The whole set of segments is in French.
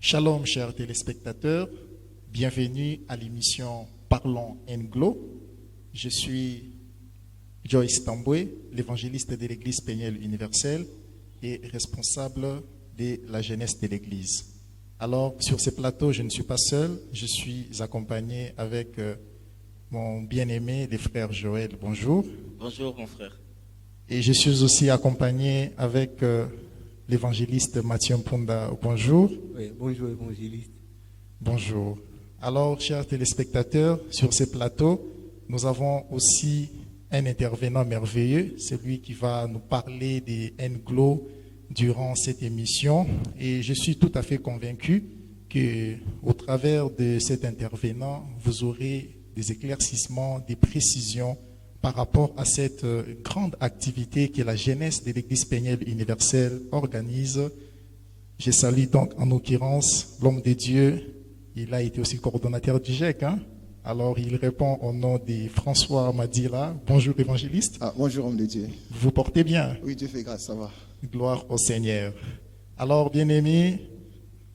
Shalom, chers téléspectateurs. Bienvenue à l'émission Parlons Anglo. Je suis Joyce Tamboué, l'évangéliste de l'Église Péniel Universelle et responsable de la jeunesse de l'Église. Alors, sur ce plateau, je ne suis pas seul. Je suis accompagné avec mon bien-aimé, le frère Joël. Bonjour. Bonjour, mon frère. Et je suis aussi accompagné avec l'évangéliste Mathieu Mpunda. Bonjour. Oui, bonjour, évangéliste. Bonjour. Alors, chers téléspectateurs, sur ce plateau, nous avons aussi un intervenant merveilleux, celui qui va nous parler des Anglo durant cette émission. Et je suis tout à fait convaincu qu'au travers de cet intervenant, vous aurez des éclaircissements, des précisions par rapport à cette grande activité que la jeunesse de l'Église Péniel Universelle organise. Je salue donc en l'occurrence l'homme de Dieu. Il a été aussi coordonnateur du GIEC. Alors il répond au nom de François Madila. Bonjour évangéliste. Bonjour homme de Dieu. Vous vous portez bien? Oui, Dieu fait grâce, ça va. Gloire au Seigneur. Alors bien-aimés,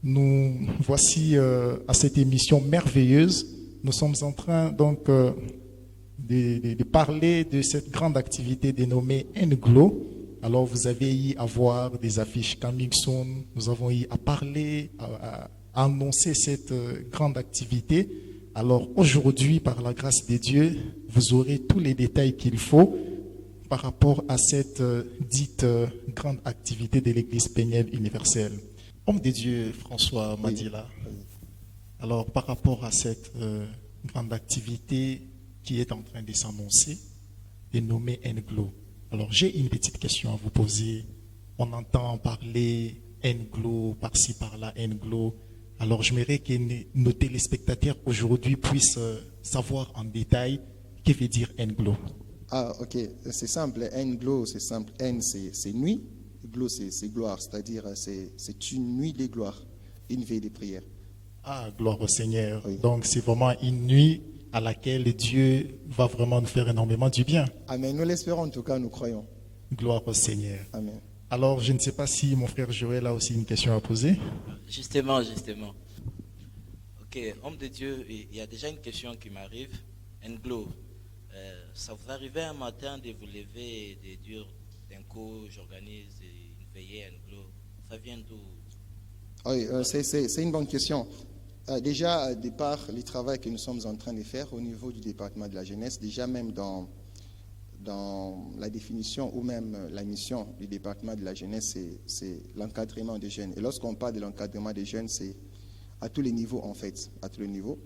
nous voici à cette émission merveilleuse. Nous sommes en train donc de parler de cette grande activité dénommée Anglo. Alors vous avez eu à voir des affiches coming soon, nous avons eu à parler, à annoncer cette grande activité. Alors aujourd'hui, par la grâce de Dieu, vous aurez tous les détails qu'il faut par rapport à cette dite grande activité de l'Église Péniel Universelle. Homme de Dieu, François Madila, alors par rapport à cette grande activité qui est en train de s'annoncer, dénommée Anglo. Alors j'ai une petite question à vous poser. On entend parler Anglo, par-ci, par-là, Anglo. Alors j'aimerais que nos téléspectateurs aujourd'hui puissent savoir en détail que veut dire Anglo. Ok, c'est simple. Anglo, c'est simple. N, c'est nuit. Glo, c'est gloire, c'est-à-dire c'est une nuit de gloire, une veille de prière. Gloire au Seigneur. Oui. Donc c'est vraiment une nuit à laquelle Dieu va vraiment nous faire énormément du bien. Amen. Nous l'espérons, en tout cas, nous croyons. Gloire au Seigneur. Amen. Alors, je ne sais pas si mon frère Joël a aussi une question à poser. Justement. Ok, homme de Dieu, il y a déjà une question qui m'arrive. Anglo, ça vous arrivait un matin de vous lever et de dire d'un coup, j'organise une veillée Anglo. Ça vient d'où? Oui, c'est une bonne question. Déjà, de par le travail que nous sommes en train de faire au niveau du département de la jeunesse, déjà même dans la définition ou même la mission du département de la jeunesse, c'est l'encadrement des jeunes. Et lorsqu'on parle de l'encadrement des jeunes, c'est à tous les niveaux en fait, à tous les niveaux.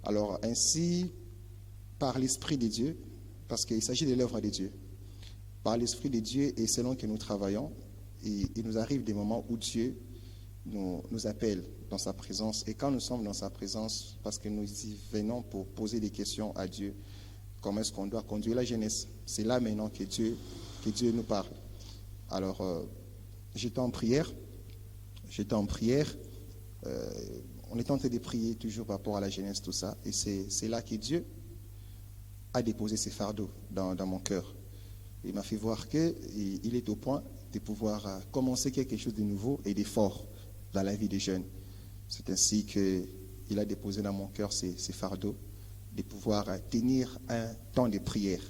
Alors ainsi, par l'Esprit de Dieu, parce qu'il s'agit de l'œuvre de Dieu, par l'Esprit de Dieu et selon que nous travaillons, il nous arrive des moments où Dieu nous appelle dans sa présence. Et quand nous sommes dans sa présence, parce que nous y venons pour poser des questions à Dieu, comment est-ce qu'on doit conduire la jeunesse? C'est là maintenant que Dieu nous parle. Alors, j'étais en prière. On est en train de prier toujours par rapport à la jeunesse, tout ça. Et c'est là que Dieu a déposé ses fardeaux dans mon cœur. Il m'a fait voir qu'il est au point de pouvoir commencer quelque chose de nouveau et de fort dans la vie des jeunes. C'est ainsi qu'il a déposé dans mon cœur ces fardeaux, de pouvoir tenir un temps de prière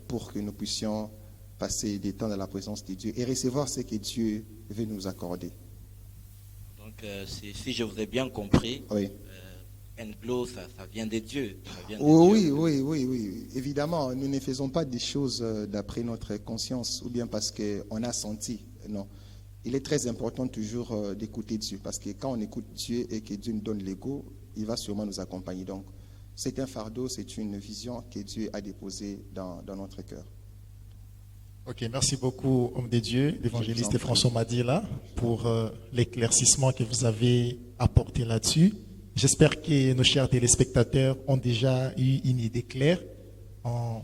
pour que nous puissions passer des temps dans la présence de Dieu et recevoir ce que Dieu veut nous accorder. Donc, si je vous ai bien compris, Oui. Anglo, ça vient de Dieu. Oui. Évidemment, nous ne faisons pas des choses d'après notre conscience ou bien parce qu'on a senti. Non. Il est très important toujours d'écouter Dieu, parce que quand on écoute Dieu et que Dieu nous donne l'ego, il va sûrement nous accompagner. Donc, c'est un fardeau, c'est une vision que Dieu a déposée dans notre cœur. Ok, merci beaucoup, homme de Dieu, l'évangéliste François Madila, pour l'éclaircissement que vous avez apporté là-dessus. J'espère que nos chers téléspectateurs ont déjà eu une idée claire en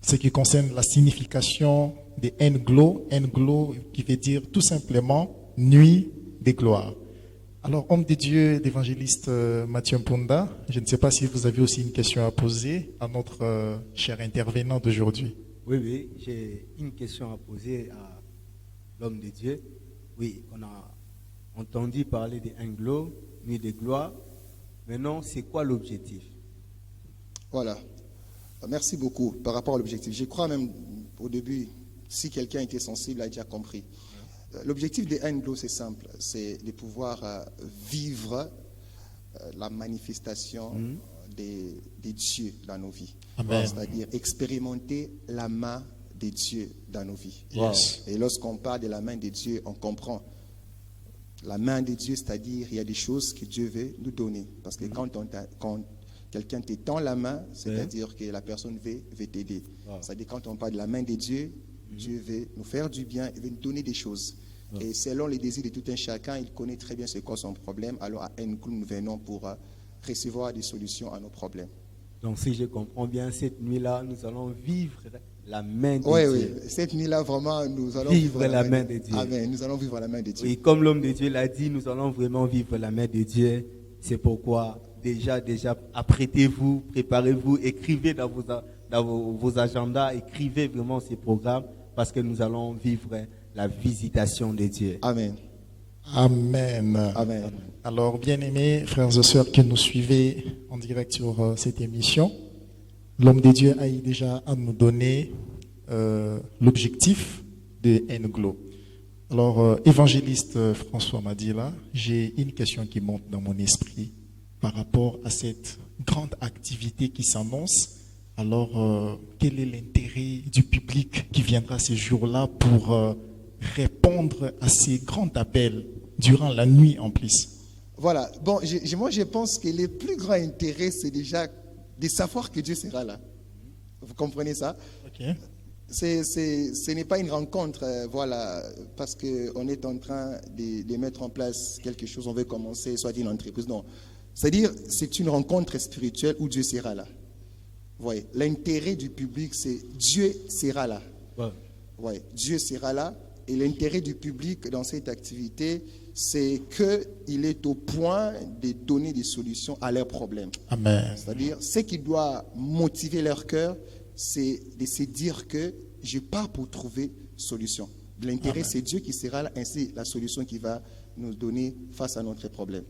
ce qui concerne la signification de Nglo. Nglo qui veut dire tout simplement nuit de gloire. Alors, homme de Dieu, l'évangéliste Mathieu Mpunda, je ne sais pas si vous avez aussi une question à poser à notre cher intervenant d'aujourd'hui. Oui, j'ai une question à poser à l'homme de Dieu. Oui, on a entendu parler de Nglo, nuit de gloire. Maintenant, c'est quoi l'objectif? Voilà. Merci beaucoup par rapport à l'objectif. Je crois même au début, si quelqu'un était sensible, a déjà compris. L'objectif des Nglo, c'est simple, c'est de pouvoir vivre la manifestation des dieux dans nos vies. C'est-à-dire expérimenter la main des dieux dans nos vies. Yes. Et lorsqu'on parle de la main des dieux, on comprend. La main de Dieu, c'est-à-dire il y a des choses que Dieu veut nous donner. Parce que quand quelqu'un te tend la main, c'est-à-dire que la personne veut t'aider. C'est-à-dire quand on parle de la main de Dieu, Dieu veut nous faire du bien, il veut nous donner des choses. Et selon les désirs de tout un chacun, il connaît très bien c'est quoi son problème. Alors à Nglo, nous venons pour recevoir des solutions à nos problèmes. Donc si je comprends bien, cette nuit-là, nous allons vivre la main de Dieu. Oui, cette nuit-là, vraiment, nous allons vivre la main de Dieu. Amen, nous allons vivre la main de Dieu. Oui, comme l'homme de Dieu l'a dit, nous allons vraiment vivre la main de Dieu. C'est pourquoi déjà, apprêtez-vous, préparez-vous, écrivez dans vos agendas, écrivez vraiment ces programmes parce que nous allons vivre la visitation de Dieu. Amen. Amen. Amen. Alors, bien-aimés frères et sœurs qui nous suivez en direct sur cette émission, l'homme de Dieu a déjà à nous donner l'objectif de Nglo. Alors, évangéliste François Madila, j'ai une question qui monte dans mon esprit par rapport à cette grande activité qui s'annonce. Alors, quel est l'intérêt du public qui viendra ces jours-là pour répondre à ces grands appels durant la nuit en plus? Voilà. Bon, moi, je pense que le plus grand intérêt, c'est déjà de savoir que Dieu sera là. Vous comprenez ça? Ok. Ce n'est pas une rencontre, voilà, parce qu'on est en train de mettre en place quelque chose, on veut commencer, soit une entreprise. Non. C'est-à-dire, c'est une rencontre spirituelle où Dieu sera là. Vous voyez, l'intérêt du public, c'est Dieu sera là. Ouais, Dieu sera là. Et l'intérêt du public dans cette activité, c'est qu'il est au point de donner des solutions à leurs problèmes. Amen. C'est-à-dire, ce qui doit motiver leur cœur, c'est de se dire que je pars pour trouver solution. L'intérêt, c'est Dieu qui sera là, ainsi la solution qui va nous donner face à notre problème.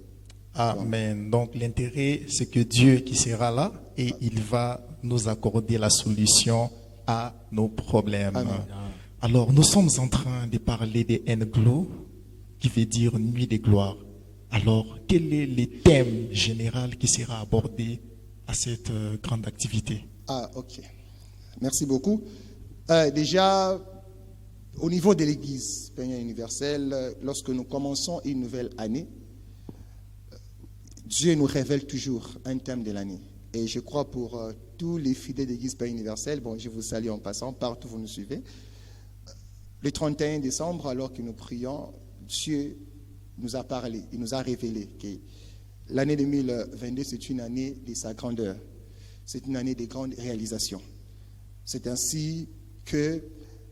Amen. Donc l'intérêt, c'est que Dieu qui sera là et il va nous accorder la solution à nos problèmes. Amen. Alors, nous sommes en train de parler de Nglo, qui veut dire nuit de gloire. Alors, quel est le thème général qui sera abordé à cette grande activité? Ok. Merci beaucoup. Déjà, au niveau de l'Église Plénière universelle, lorsque nous commençons une nouvelle année, Dieu nous révèle toujours un thème de l'année. Et je crois pour tous les fidèles de l'Église Plénière universelle, bon, je vous salue en passant, partout où vous nous suivez. Le 31 décembre, alors que nous prions, Dieu nous a parlé, il nous a révélé que l'année 2022, c'est une année de sa grandeur. C'est une année de grandes réalisations. C'est ainsi que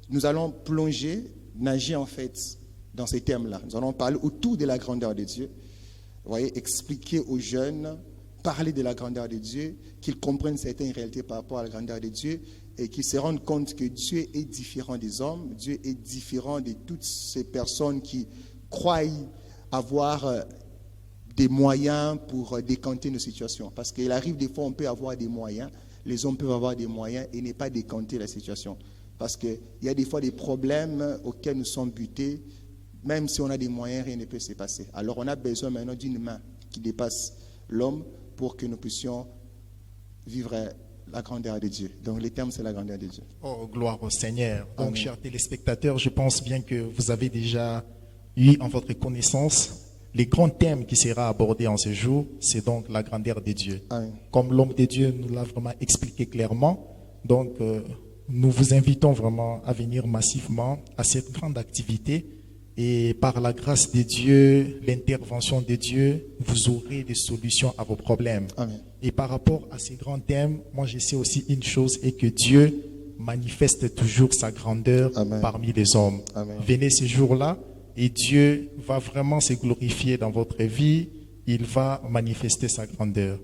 nous allons plonger, nager en fait dans ces thèmes-là. Nous allons parler autour de la grandeur de Dieu. Vous voyez, expliquer aux jeunes, parler de la grandeur de Dieu, qu'ils comprennent certaines réalités par rapport à la grandeur de Dieu et qu'ils se rendent compte que Dieu est différent des hommes, Dieu est différent de toutes ces personnes qui croient avoir des moyens pour décanter nos situations. Parce qu'il arrive des fois, on peut avoir des moyens, les hommes peuvent avoir des moyens et ne pas décanter la situation. Parce qu'il y a des fois des problèmes auxquels nous sommes butés, même si on a des moyens, rien ne peut se passer. Alors on a besoin maintenant d'une main qui dépasse l'homme pour que nous puissions vivre la grandeur de Dieu. Donc le terme, c'est la grandeur de Dieu. Oh, gloire au Seigneur. Donc, Amen. chers téléspectateurs, je pense bien que vous avez déjà eu en votre connaissance les grands thèmes qui sera abordé en ce jour, c'est donc la grandeur de Dieu. Amen. Comme l'homme de Dieu nous l'a vraiment expliqué clairement, donc nous vous invitons vraiment à venir massivement à cette grande activité et par la grâce de Dieu, l'intervention de Dieu, vous aurez des solutions à vos problèmes. Amen. Et par rapport à ces grands thèmes, moi je sais aussi une chose et que Dieu manifeste toujours sa grandeur Amen. parmi les hommes. Amen. Venez ce jour-là et Dieu va vraiment se glorifier dans votre vie. Il va manifester sa grandeur.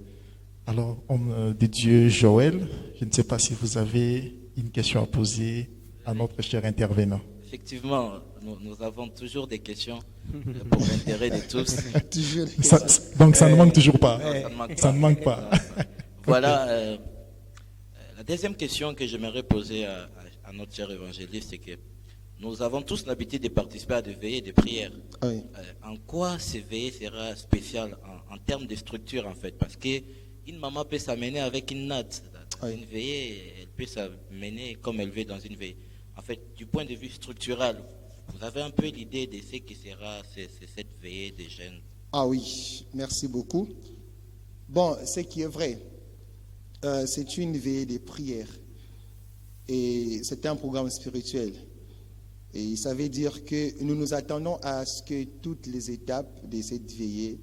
Alors, homme de Dieu Joël, je ne sais pas si vous avez une question à poser à notre cher intervenant. Effectivement, nous avons toujours des questions pour l'intérêt de tous. Toujours. Donc, ça ne manque toujours pas. Ça ne manque Ça pas. ne manque pas. Voilà, la deuxième question que j'aimerais poser à notre cher évangéliste, c'est que nous avons tous l'habitude de participer à des veillées de prières. Oui. En quoi ces veillées sera spéciales en termes de structure en fait? Parce qu'une maman peut s'amener avec une natte. Dans Oui. une veillée, elle peut s'amener comme elle veut dans une veillée. En fait, du point de vue structural, vous avez un peu l'idée de ce qui sera cette veillée des jeunes? Ah oui, merci beaucoup. Bon, ce qui est vrai, c'est une veillée de prière. Et c'est un programme spirituel. Et ça veut dire que nous nous attendons à ce que toutes les étapes de cette veillée,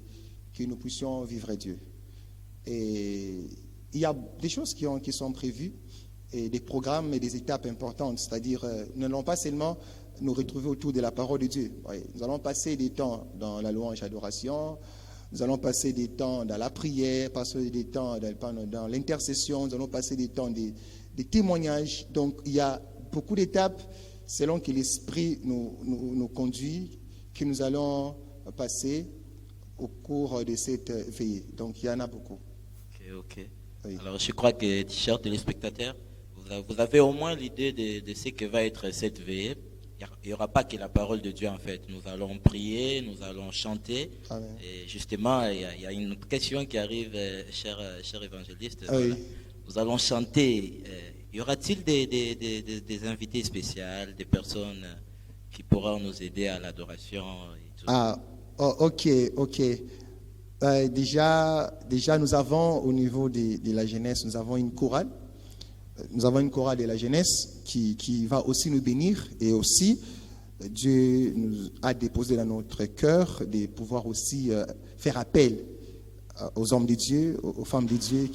que nous puissions vivre Dieu. Et il y a des choses qui sont prévues, et des programmes et des étapes importantes. C'est-à-dire, nous n'allons pas seulement nous retrouver autour de la parole de Dieu. Oui, nous allons passer des temps dans la louange et l'adoration, nous allons passer des temps dans la prière, passer des temps dans l'intercession, nous allons passer des temps des témoignages. Donc, il y a beaucoup d'étapes selon que l'Esprit nous conduit, que nous allons passer au cours de cette veillée. Donc, il y en a beaucoup. Ok. Oui. Alors, je crois que, chers téléspectateurs, vous avez au moins l'idée de ce que va être cette veillée. Il n'y aura pas que la parole de Dieu, en fait. Nous allons prier, nous allons chanter. Amen. Et justement, il y a une question qui arrive, cher évangéliste. Ah oui. Voilà. Nous allons chanter. Y aura-t-il des invités spéciaux, des personnes qui pourront nous aider à l'adoration et tout? Ah, oh, ok. Déjà, nous avons au niveau de la jeunesse, nous avons une chorale. Nous avons une chorale de la jeunesse qui va aussi nous bénir. Et aussi, Dieu nous a déposé dans notre cœur de pouvoir aussi faire appel aux hommes de Dieu, aux femmes de Dieu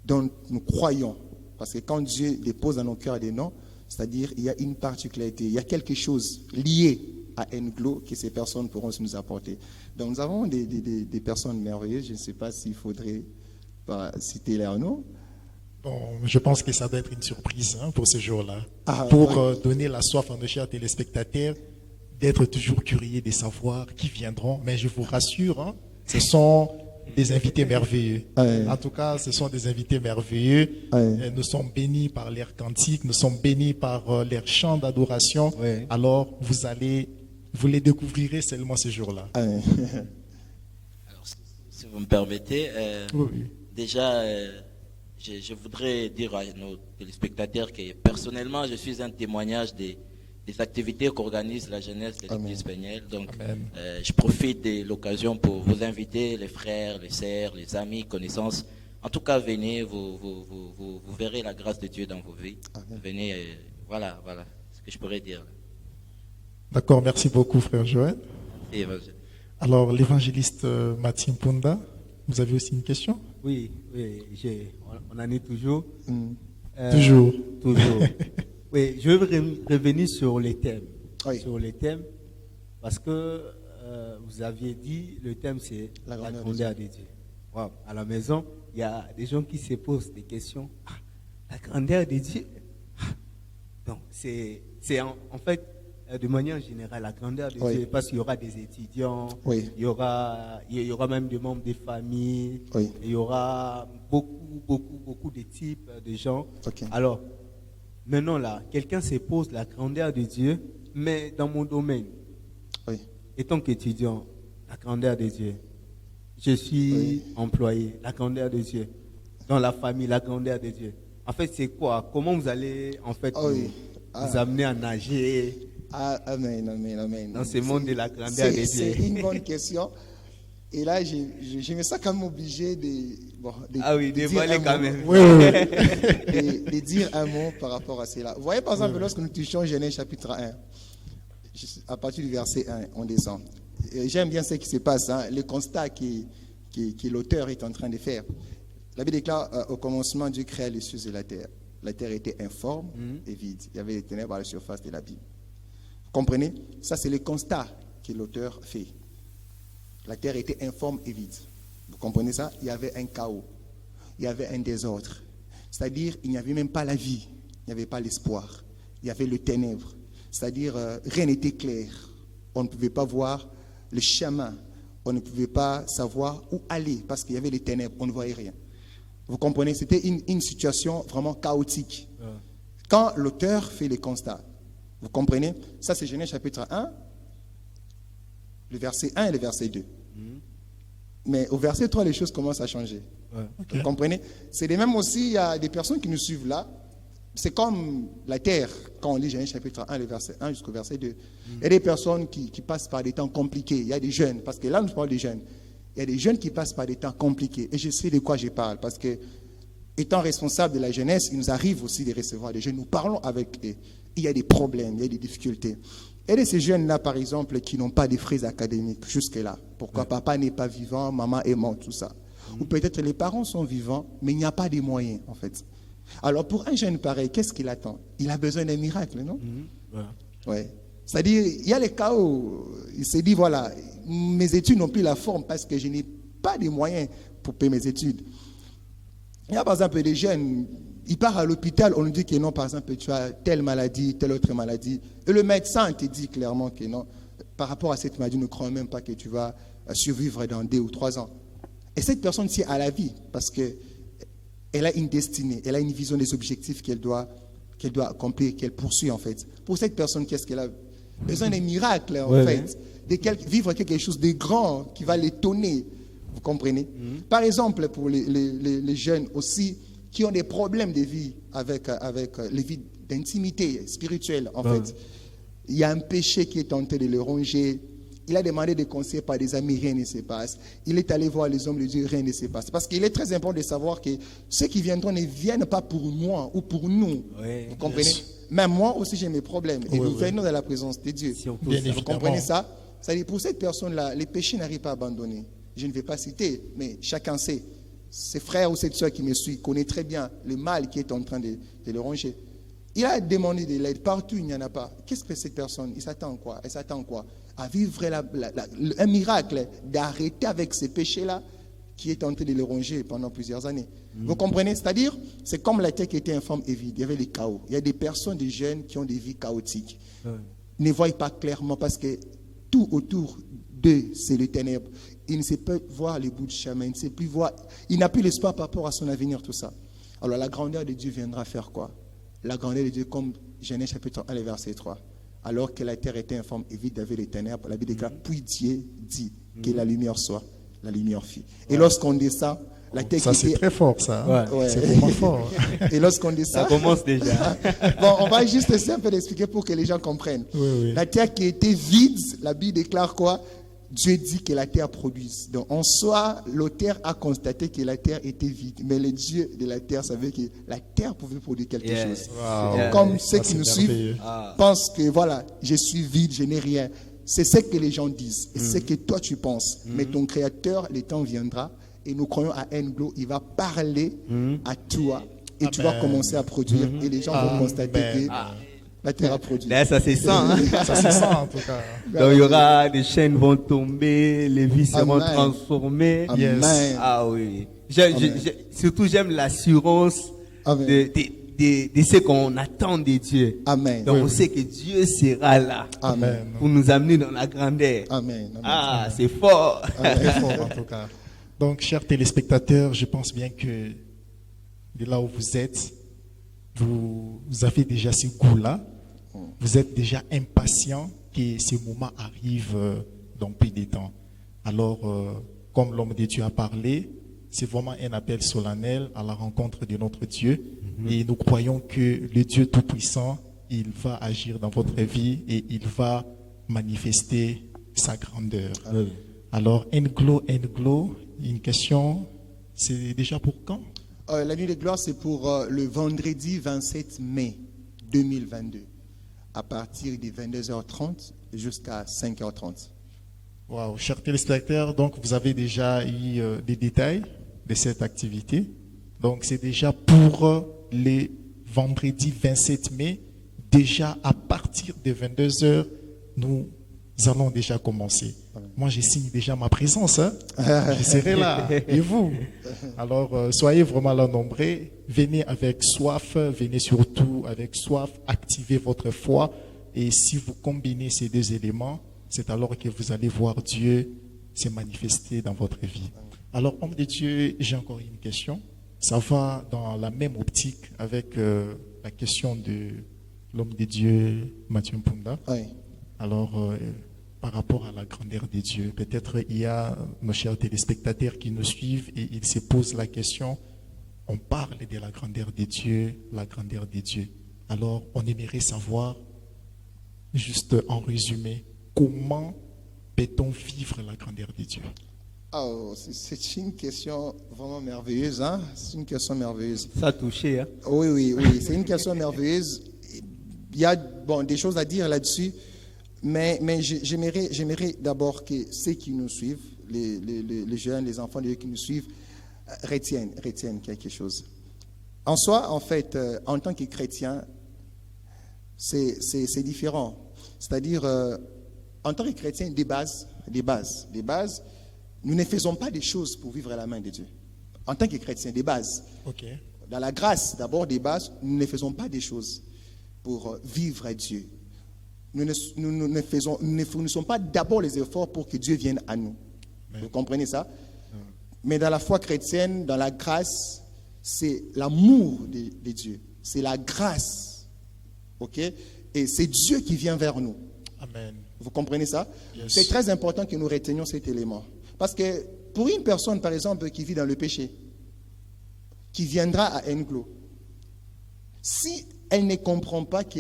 dont nous croyons. Parce que quand Dieu dépose dans nos cœurs des noms, c'est-à-dire il y a une particularité, il y a quelque chose lié à Englo que ces personnes pourront nous apporter. Donc nous avons des personnes merveilleuses. Je ne sais pas s'il faudrait pas citer leur nom. Bon, je pense que ça doit être une surprise pour ce jour-là. Ah, pour oui. Donner la soif à nos chers téléspectateurs d'être toujours curieux de savoir qui viendront. Mais je vous rassure, ce sont des invités merveilleux. Ouais. En tout cas, ce sont des invités merveilleux. Ouais. Nous sommes bénis par leurs cantiques, nous sommes bénis par leurs chants d'adoration. Ouais. Alors, vous les découvrirez seulement ce jour-là. Alors, si vous me permettez, Oui. déjà, je voudrais dire à nos téléspectateurs que personnellement, je suis un témoignage des activités qu'organise la jeunesse de l'Église Peniel. Donc, Amen. je profite de l'occasion pour vous inviter, les frères, les sœurs, les amis, connaissances. En tout cas, venez, vous verrez la grâce de Dieu dans vos vies. Amen. Venez, voilà ce que je pourrais dire. D'accord, merci beaucoup, frère Joël. Et, évangile. Alors, l'évangéliste Mathieu Punda, vous avez aussi une question? Oui, on en est toujours. Toujours. Toujours. Oui, je veux revenir sur les thèmes. Oui. Sur les thèmes, parce que vous aviez dit, le thème c'est La la grandeur grandeur de Dieu. Wow. À la maison, il y a des gens qui se posent des questions. Ah, la grandeur de Dieu. Ah. Donc, c'est en fait, de manière générale, la grandeur de Oui. Dieu, parce qu'il y aura des étudiants, Oui. il y aura même des membres des familles, Oui. il y aura beaucoup de types de gens. Ok. Alors, maintenant là, quelqu'un se pose la grandeur de Dieu, mais dans mon domaine, Oui. étant qu'étudiant, la grandeur de Dieu. Je suis Oui. employé, la grandeur de Dieu. Dans la famille, la grandeur de Dieu. En fait, c'est quoi? Comment vous allez en fait Ah oui. vous amener à nager Amen. dans ce monde de la grandeur de C'est Dieu? une bonne question. Et là, je me sens quand même obligé de Ah oui, dire dévoiler un quand mot. même. Oui. de dire un mot par rapport à cela. Vous voyez, par exemple, lorsque nous touchons Genèse chapitre 1, à partir du verset 1, on descend. J'aime bien ce qui se passe, le constat que l'auteur est en train de faire. La Bible déclare, au commencement, Dieu créa les cieux et la terre. La terre était informe et vide. Il y avait les ténèbres à la surface de l'abîme. Vous comprenez? Ça, c'est le constat que l'auteur fait. La terre était informe et vide. Vous comprenez ça? Il y avait un chaos. Il y avait un désordre. C'est-à-dire, il n'y avait même pas la vie. Il n'y avait pas l'espoir. Il y avait le ténèbre. C'est-à-dire, rien n'était clair. On ne pouvait pas voir le chemin. On ne pouvait pas savoir où aller parce qu'il y avait les ténèbres. On ne voyait rien. Vous comprenez? C'était une situation vraiment chaotique. Quand l'auteur fait les constats, vous comprenez? Ça, c'est Genèse chapitre 1, le verset 1 et le verset 2. Mais au verset 3, les choses commencent à changer. Okay. Vous comprenez? C'est les mêmes aussi, il y a des personnes qui nous suivent là. C'est comme la terre, quand on lit Genèse chapitre 1, le verset 1 jusqu'au verset 2. Il y a des personnes qui passent par des temps compliqués. Il y a des jeunes, parce que là, nous parlons des jeunes. Il y a des jeunes qui passent par des temps compliqués. Et je sais de quoi je parle, parce que, étant responsable de la jeunesse, il nous arrive aussi de recevoir des jeunes. Nous parlons avec eux. Il y a des problèmes, il y a des difficultés. Et de ces jeunes-là, par exemple, qui n'ont pas de frais académiques jusque-là. Pourquoi papa n'est pas vivant, maman est morte, tout ça. Ou peut-être les parents sont vivants, mais il n'y a pas de moyens, en fait. Alors, pour un jeune pareil, qu'est-ce qu'il attend? Il a besoin d'un miracle, non? Ouais. C'est-à-dire, il y a les chaos. Il s'est dit, voilà, mes études n'ont plus la forme parce que je n'ai pas de moyens pour payer mes études. Il y a par exemple des jeunes, ils partent à l'hôpital, on nous dit que non, par exemple, tu as telle maladie, telle autre maladie. Et le médecin te dit clairement que non, par rapport à cette maladie, ne crois même pas que tu vas survivre dans 2 ou 3 ans. Et cette personne tient à la vie parce qu'elle a une destinée, elle a une vision des objectifs qu'elle doit accomplir, qu'elle poursuit en fait. Pour cette personne, qu'est-ce qu'elle a besoin d'un miracle en fait, vivre quelque chose de grand qui va l'étonner. Vous comprenez? Par exemple, pour les jeunes aussi qui ont des problèmes de vie avec les vies d'intimité spirituelle en fait. Il y a un péché qui est tenté de le ronger. Il a demandé des conseils par des amis, rien ne se passe. Il est allé voir les hommes de Dieu, rien ne se passe. Parce qu'il est très important de savoir que ceux qui viendront ne viennent pas pour moi ou pour nous. Vous comprenez? Même moi aussi j'ai mes problèmes. Et nous venons de la présence de Dieu. Vous comprenez ça? C'est-à-dire pour cette personne-là, les péchés n'arrivent pas à abandonner. Je ne vais pas citer, mais chacun sait. Ses frères ou ses soeurs qui me suivent connaissent très bien le mal qui est en train de le ronger. Il a demandé de l'aide. Partout, il n'y en a pas. Qu'est-ce que cette personne? Il s'attend quoi? Elle s'attend quoi? À vivre un miracle, d'arrêter avec ces péchés-là qui est en train de le ronger pendant plusieurs années. Vous comprenez? C'est-à-dire, c'est comme la terre qui était informe et vide. Il y avait les chaos. Il y a des personnes, des jeunes qui ont des vies chaotiques. Ne voient pas clairement parce que tout autour d'eux, c'est le ténèbre. Il ne sait pas voir le bout du chemin. Il ne sait plus voir. Il n'a plus l'espoir par rapport à son avenir, tout ça. Alors, la grandeur de Dieu viendra faire quoi? La grandeur de Dieu, comme Genèse chapitre 1, verset 3. Alors que la terre était informe et vide, avait les ténèbres, la Bible déclare, puis Dieu dit que la lumière soit, la lumière fit. Et lorsqu'on dit ça, la terre ça, c'est très fort, ça. C'est vraiment fort. Et lorsqu'on dit ça, ça commence déjà. Bon, on va juste essayer un peu d'expliquer pour que les gens comprennent. La terre qui était vide, la Bible déclare quoi? Dieu dit que la terre produise. Donc, en soi, l'auteur a constaté que la terre était vide. Mais le Dieu de la terre savait que la terre pouvait produire quelque chose. Comme ceux qui nous suivent pensent que, voilà, je suis vide, je n'ai rien. C'est ce que les gens disent. Et c'est ce que toi, tu penses. Mais ton Créateur, le temps viendra. Et nous croyons à Nglo, il va parler à toi. Et tu vas commencer à produire. Et les gens vont constater que la terre a produit. Là, ça c'est ça. Ça c'est ça en tout cas. Donc il y aura des chaînes vont tomber, les vies seront transformées. Amen. Ah oui. Surtout j'aime l'assurance de ce qu'on attend de Dieu. Amen. Donc on sait que Dieu sera là. Amen. Pour nous amener dans la grandeur. Amen. Ah, c'est fort. Très fort en tout cas. Donc chers téléspectateurs, je pense bien que de là où vous êtes, vous avez déjà ce goût-là. Vous êtes déjà impatient que ce moment arrive dans peu de temps. Alors, comme l'homme de Dieu a parlé, c'est vraiment un appel solennel à la rencontre de notre Dieu. Et nous croyons que le Dieu Tout-Puissant, il va agir dans votre vie et il va manifester sa grandeur. Alors, Nglo, une question, c'est déjà pour quand? La nuit de gloire, c'est pour le vendredi 27 mai 2022, à partir de 22h30 jusqu'à 5h30. Wow, chers téléspectateurs, donc vous avez déjà eu des détails de cette activité. Donc c'est déjà pour les vendredi 27 mai, déjà à partir de 22h, nous allons déjà commencer. Moi, je signe déjà ma présence. Hein. Je serai là. Et vous? Alors, soyez vraiment là nombreux. Venez avec soif. Venez surtout avec soif. Activez votre foi. Et si vous combinez ces deux éléments, c'est alors que vous allez voir Dieu se manifester dans votre vie. Alors, homme de Dieu, j'ai encore une question. Ça va dans la même optique avec la question de l'homme de Dieu, Mathieu Mpunda. Oui. Alors, par rapport à la grandeur de Dieu, peut-être il y a nos chers téléspectateurs qui nous suivent et ils se posent la question, on parle de la grandeur de Dieu, la grandeur de Dieu. Alors, on aimerait savoir, juste en résumé, comment peut-on vivre la grandeur de Dieu? Oh, c'est une question vraiment merveilleuse. Hein? C'est une question merveilleuse. Ça a touché, hein? Oui, c'est une question merveilleuse. Il y a des choses à dire là-dessus, mais j'aimerais d'abord que ceux qui nous suivent, les jeunes, les enfants qui nous suivent, retiennent quelque chose. En soi, en fait, en tant que chrétien, c'est différent. C'est-à-dire, en tant que chrétien, des bases, nous ne faisons pas des choses pour vivre à la main de Dieu. En tant que chrétien, des bases. Okay. Dans la grâce, d'abord, des bases, nous ne faisons pas des choses pour vivre à Dieu. Nous ne fournissons pas d'abord les efforts pour que Dieu vienne à nous. Vous comprenez ça? Mais dans la foi chrétienne, dans la grâce, c'est l'amour de Dieu. C'est la grâce. OK? Et c'est Dieu qui vient vers nous. Amen. Vous comprenez ça? Yes. C'est très important que nous retenions cet élément. Parce que pour une personne, par exemple, qui vit dans le péché, qui viendra à Nglo, si elle ne comprend pas que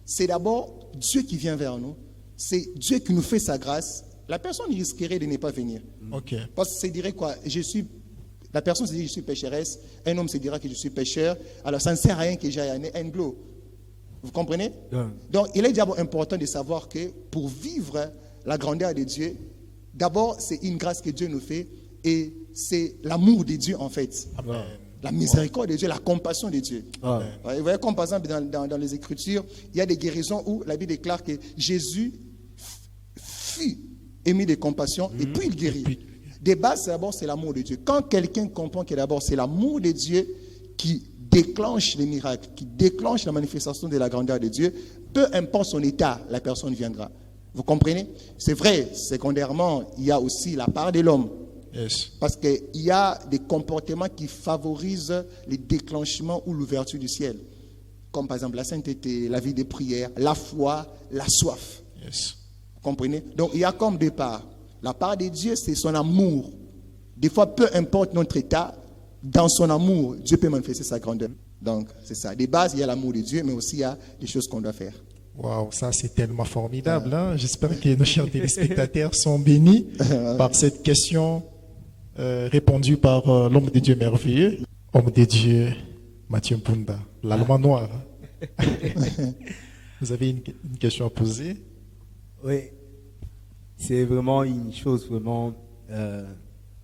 c'est d'abord Dieu qui vient vers nous, c'est Dieu qui nous fait sa grâce, la personne risquerait de ne pas venir. Okay. Parce que c'est dirait quoi? La personne se dit je suis pécheresse, un homme se dira que je suis pécheur, alors ça ne sert à rien que j'aille à Nglo. Vous comprenez? Yeah. Donc il est d'abord important de savoir que pour vivre la grandeur de Dieu, d'abord c'est une grâce que Dieu nous fait et c'est l'amour de Dieu en fait. Amen. La miséricorde de Dieu, la compassion de Dieu. Ah. Vous voyez, comme par exemple dans les Écritures, il y a des guérisons où la Bible déclare que Jésus fut émis de compassion et puis il guérit. De base, d'abord, c'est l'amour de Dieu. Quand quelqu'un comprend que d'abord c'est l'amour de Dieu qui déclenche les miracles, qui déclenche la manifestation de la grandeur de Dieu, peu importe son état, la personne viendra. Vous comprenez? C'est vrai, secondairement, il y a aussi la part de l'homme. Yes. Parce qu'il y a des comportements qui favorisent le déclenchement ou l'ouverture du ciel. Comme par exemple la sainteté, la vie de prière, la foi, la soif. Yes. Vous comprenez? Donc il y a comme deux parts. La part de Dieu, c'est son amour. Des fois, peu importe notre état, dans son amour, Dieu peut manifester sa grandeur. Donc c'est ça. De base, il y a l'amour de Dieu, mais aussi il y a des choses qu'on doit faire. Waouh, ça c'est tellement formidable. Hein? J'espère que nos chers téléspectateurs sont bénis par cette question répondue par l'homme de Dieu merveilleux, homme de Dieu Mathieu Mpunda, l'allemand noir. Vous avez une question à poser? Oui, c'est vraiment une chose vraiment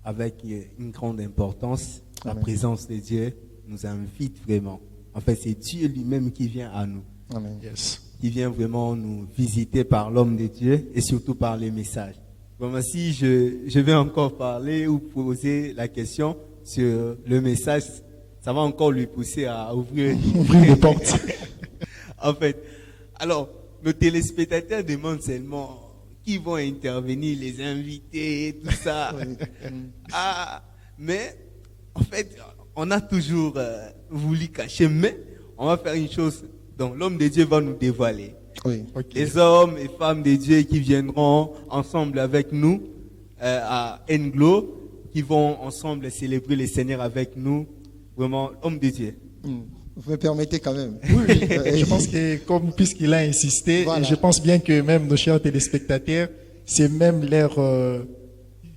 avec une grande importance. La Amen. présence de Dieu nous invite vraiment. En fait, c'est Dieu lui-même qui vient à nous, Amen. Yes. qui vient vraiment nous visiter par l'homme de Dieu et surtout par les messages. Bon, si je vais encore parler ou poser la question sur le message, ça va encore lui pousser à ouvrir les portes. En fait, alors, nos téléspectateurs demandent seulement qui vont intervenir, les invités et tout ça. Ah, mais en fait, on a toujours voulu cacher, mais on va faire une chose dont l'homme de Dieu va nous dévoiler. Oui. Okay. Les hommes et femmes de Dieu qui viendront ensemble avec nous à Nglo, qui vont ensemble célébrer le Seigneur avec nous, vraiment, homme de Dieu. Vous me permettez quand même. Oui, je pense que puisqu'il a insisté, Voilà. je pense bien que même nos chers téléspectateurs, c'est même leur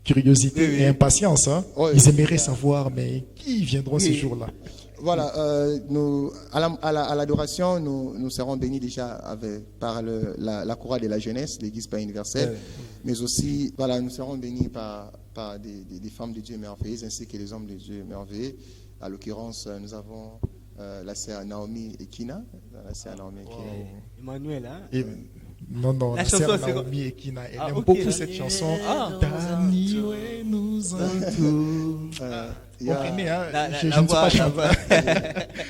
curiosité Oui. et impatience. Hein? Oui. Ils aimeraient savoir, mais qui viendront ces Oui. jours-là? Voilà, nous, à l'adoration, nous serons bénis déjà par la Chorale de la jeunesse, l'Église Père universelle, mais aussi, voilà, nous serons bénis par des femmes de Dieu merveilleuses ainsi que les hommes de Dieu merveilleux. À l'occurrence, nous avons la sœur Naomi Ekina. La sœur Naomi Ekina. Emmanuel, hein? Et, non, La la sœur chanson, c'est Naomi Ekina, elle Ah, aime ok. beaucoup cette chanson. Ah. Dani, ouais, nous entoure. Il y a- Comprenez, hein, La je ne suis voix, pas la chanteur. voix.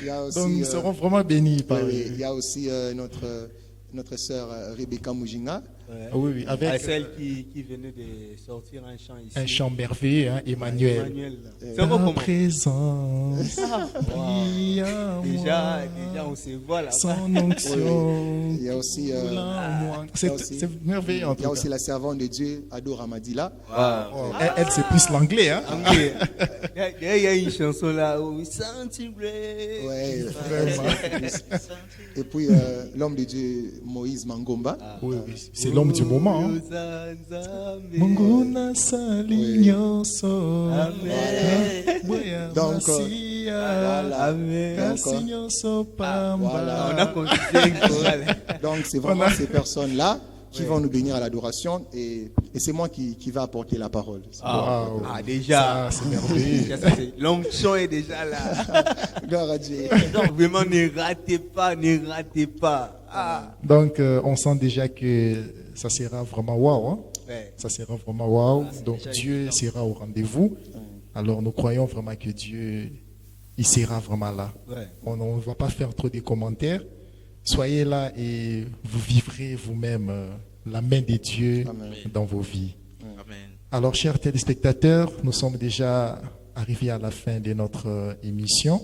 il y a aussi, Donc, nous serons vraiment bénis par il y a aussi notre sœur Rebecca Mujinga. Ouais. Ah oui, Ah, avec celle qui venait de sortir un chant ici. un chant merveilleux, hein, Emmanuel. Emmanuel. C'est Ta comment? présence, brille en Déjà, moi, on se voit là. son onction, Il y a aussi, coule en moi. C'est aussi- c'est merveilleux en il y a tout aussi cas. la servante de Dieu, Ado Ramadila. Oh, elle, c'est plus l'anglais, hein. Anglais. Il y a une chanson là où Saint-Ibré. Ouais, Vraiment. Et puis l'homme de Dieu, Moïse Mangomba. Oui, oui, c'est l'homme du moment. Hein. Munguna salinyoso, Donc, voilà. kasinyoso pamba. Voilà. On a construit une chorale. Donc c'est vraiment ces personnes-là qui vont nous bénir à l'adoration et c'est moi qui va apporter la parole. Waouh. Déjà. Ça, c'est merveilleux. Déjà, ça, c'est- L'onction est déjà là. Gloire à Dieu. Donc vraiment, ne ratez pas, ne ratez pas. Ah. Donc, on sent déjà que ça sera vraiment waouh. Hein. Ouais. Ça sera vraiment waouh. c'est Donc, déjà Dieu évident. sera au rendez-vous. Alors, nous croyons vraiment que Dieu, il sera vraiment là. Ouais. On ne va pas faire trop de commentaires. Soyez là et vous vivrez vous-même la main de Dieu Amen. dans vos vies. Amen. Alors, chers téléspectateurs, nous sommes déjà arrivés à la fin de notre émission.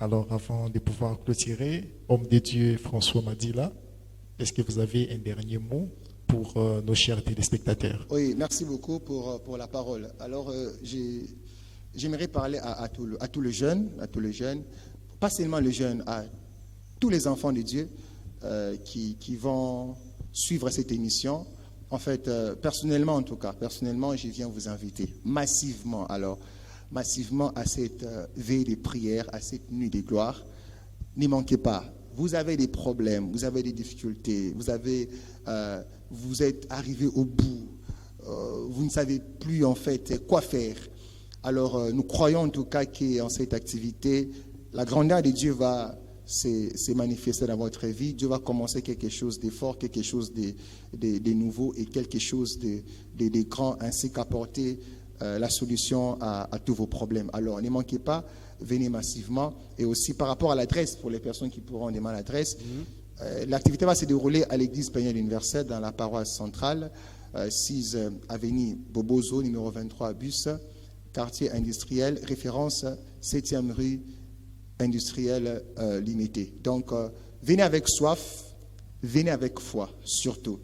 Alors, avant de pouvoir clôturer, homme de Dieu François Madila, est-ce que vous avez un dernier mot pour nos chers téléspectateurs? Oui, merci beaucoup pour la parole. Alors, j'aimerais parler à tous les jeunes, pas seulement les jeunes, à tous les enfants de Dieu qui vont suivre cette émission. En fait, personnellement, je viens vous inviter massivement à cette veille de prière, à cette nuit de gloire. N'y manquez pas. Vous avez des problèmes, vous avez des difficultés, vous êtes arrivé au bout, vous ne savez plus en fait quoi faire. Alors nous croyons en tout cas qu'en cette activité, la grandeur de Dieu va se manifester dans votre vie. Dieu va commencer quelque chose de fort, quelque chose de nouveau et quelque chose de grand, ainsi qu'apporter la solution à tous vos problèmes. Alors ne manquez pas, venez massivement. Et aussi par rapport à l'adresse, pour les personnes qui pourront demander l'adresse, l'activité va se dérouler à l'église Peniel Universelle dans la paroisse centrale, 6 avenue Bobozo, numéro 23 Bus, quartier industriel, référence 7e rue industrielle limitée. Donc venez avec soif, venez avec foi surtout.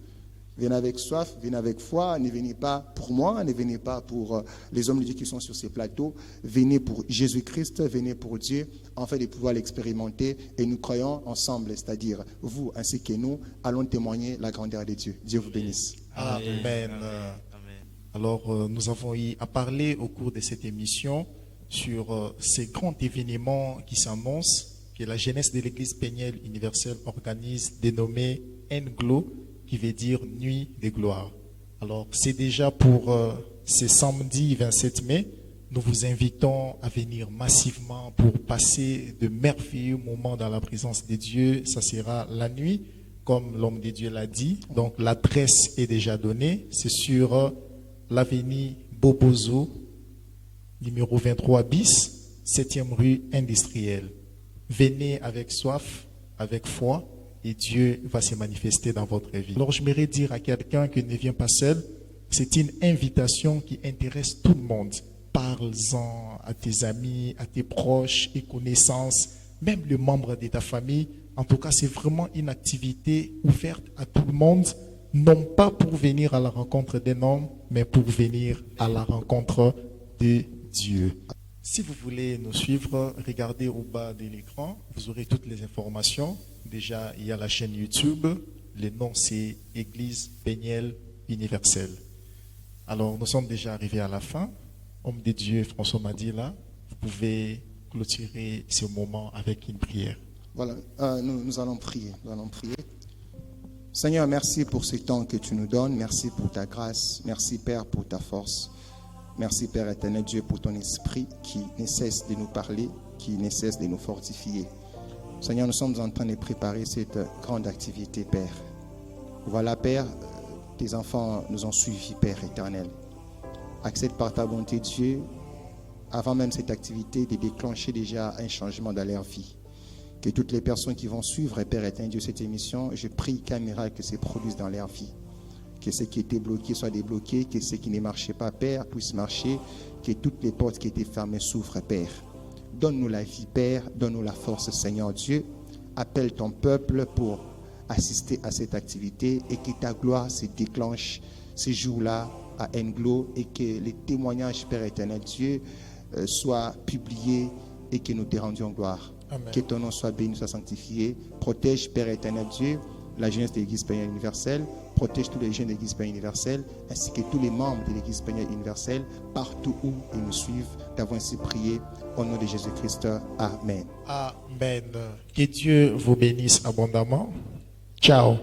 Venez avec soif, venez avec foi, ne venez pas pour moi, ne venez pas pour les hommes de Dieu qui sont sur ces plateaux, venez pour Jésus-Christ, venez pour Dieu, afin de pouvoir l'expérimenter et nous croyons ensemble, c'est-à-dire vous ainsi que nous, allons témoigner la grandeur de Dieu. Dieu vous bénisse. Amen. Amen. Alors, nous avons eu à parler au cours de cette émission sur ces grands événements qui s'annoncent, que la jeunesse de l'Église Peniel Universelle organise, dénommé NGLO, qui veut dire Nuit de gloire. Alors, c'est déjà pour ce samedi 27 mai. Nous vous invitons à venir massivement pour passer de merveilleux moments dans la présence de Dieu. Ça sera la nuit, comme l'homme de Dieu l'a dit. Donc, l'adresse est déjà donnée. C'est sur l'avenue Bobozo, numéro 23 bis, 7e rue industrielle. Venez avec soif, avec foi, et Dieu va se manifester dans votre vie. Alors, je m'aimerais dire à quelqu'un qui ne vient pas seul, c'est une invitation qui intéresse tout le monde. Parle-en à tes amis, à tes proches et connaissances, même les membres de ta famille. En tout cas, c'est vraiment une activité ouverte à tout le monde, non pas pour venir à la rencontre d'un homme, mais pour venir à la rencontre de Dieu. Si vous voulez nous suivre, regardez au bas de l'écran, vous aurez toutes les informations. Déjà, il y a la chaîne YouTube, le nom c'est Église Peniel Universelle. Alors, nous sommes déjà arrivés à la fin. Homme de Dieu, François Madila, vous pouvez clôturer ce moment avec une prière. Voilà, nous allons prier. Seigneur, merci pour ce temps que tu nous donnes. Merci pour ta grâce. Merci, Père, pour ta force. Merci, Père éternel Dieu, pour ton esprit qui ne cesse de nous parler, qui ne cesse de nous fortifier. Seigneur, nous sommes en train de préparer cette grande activité, Père. Voilà, Père, tes enfants nous ont suivis, Père éternel. Accepte par ta bonté, Dieu, avant même cette activité, de déclencher déjà un changement dans leur vie. Que toutes les personnes qui vont suivre, Père éternel Dieu, cette émission, je prie qu'un miracle se produise dans leur vie. Que ce qui était bloqué soit débloqué, que ce qui ne marchait pas, Père, puisse marcher, que toutes les portes qui étaient fermées s'ouvrent, Père. Donne-nous la vie, Père, donne-nous la force, Seigneur Dieu. Appelle ton peuple pour assister à cette activité et que ta gloire se déclenche ces jours-là à Englo et que les témoignages, Père éternel Dieu, soient publiés et que nous te rendions gloire. Amen. Que ton nom soit béni, soit sanctifié. Protège, Père éternel Dieu, la jeunesse de l'Église Plénière Universelle. Protège tous les jeunes de l'Église Plénière Universelle, ainsi que tous les membres de l'Église Plénière Universelle, partout où ils nous suivent. T'avons ainsi prié au nom de Jésus-Christ. Amen. Amen. Que Dieu vous bénisse abondamment. Ciao.